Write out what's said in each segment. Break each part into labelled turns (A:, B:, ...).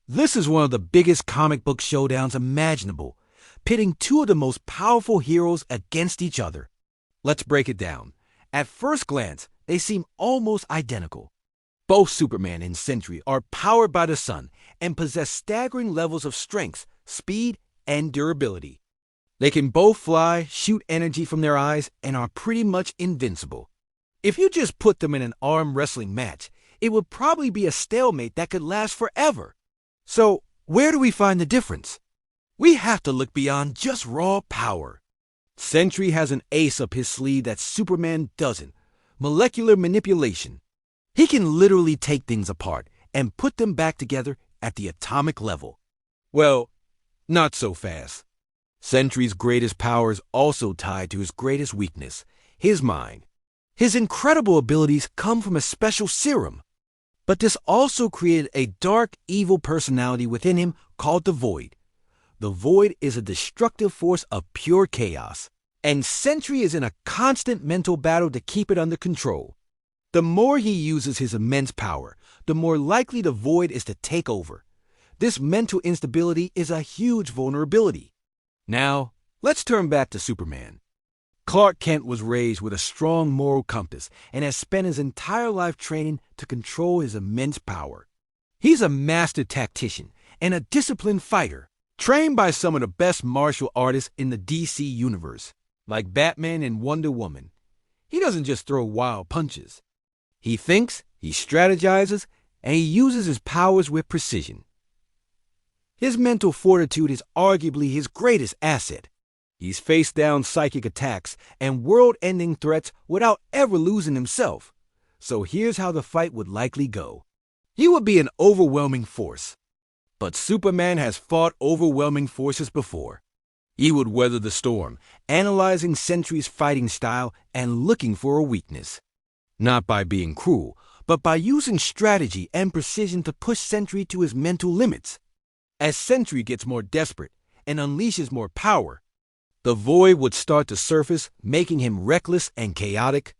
A: This is one of the biggest comic book showdowns imaginable, pitting two of the most powerful heroes against each other. Let's break it down. At first glance, they seem almost identical. Both Superman and Sentry are powered by the sun and possess staggering levels of strength, speed, and durability. They can both fly, shoot energy from their eyes, and are pretty much invincible. If you just put them in an arm wrestling match, it would probably be a stalemate that could last forever. So, where do we find the difference? We have to look beyond just raw power. Sentry has an ace up his sleeve that Superman doesn't: molecular manipulation. He can literally take things apart and put them back together at the atomic level. Well, not so fast. Sentry's greatest power is also tied to his greatest weakness, his mind. His incredible abilities come from a special serum. But this also created a dark, evil personality within him called the Void. The Void is a destructive force of pure chaos, and Sentry is in a constant mental battle to keep it under control. The more he uses his immense power, the more likely the Void is to take over. This mental instability is a huge vulnerability. Now, let's turn back to Superman. Clark Kent was raised with a strong moral compass and has spent his entire life training to control his immense power. He's a master tactician and a disciplined fighter, trained by some of the best martial artists in the DC universe, like Batman and Wonder Woman. He doesn't just throw wild punches. He thinks, he strategizes, and he uses his powers with precision. His mental fortitude is arguably his greatest asset. He's faced down psychic attacks and world-ending threats without ever losing himself. So here's how the fight would likely go. He would be an overwhelming force. But Superman has fought overwhelming forces before. He would weather the storm, analyzing Sentry's fighting style and looking for a weakness. Not by being cruel, but by using strategy and precision to push Sentry to his mental limits. As Sentry gets more desperate and unleashes more power, the Void would start to surface, making him reckless and chaotic.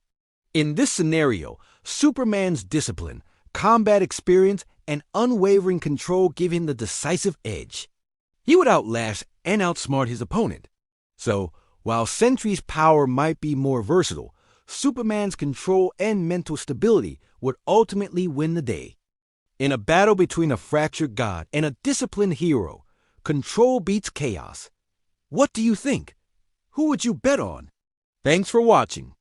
A: In this scenario, Superman's discipline, combat experience, and unwavering control give him the decisive edge. He would outlast and outsmart his opponent. So, while Sentry's power might be more versatile, Superman's control and mental stability would ultimately win the day. In a battle between a fractured god and a disciplined hero, control beats chaos. What do you think? Who would you bet on? Thanks for watching.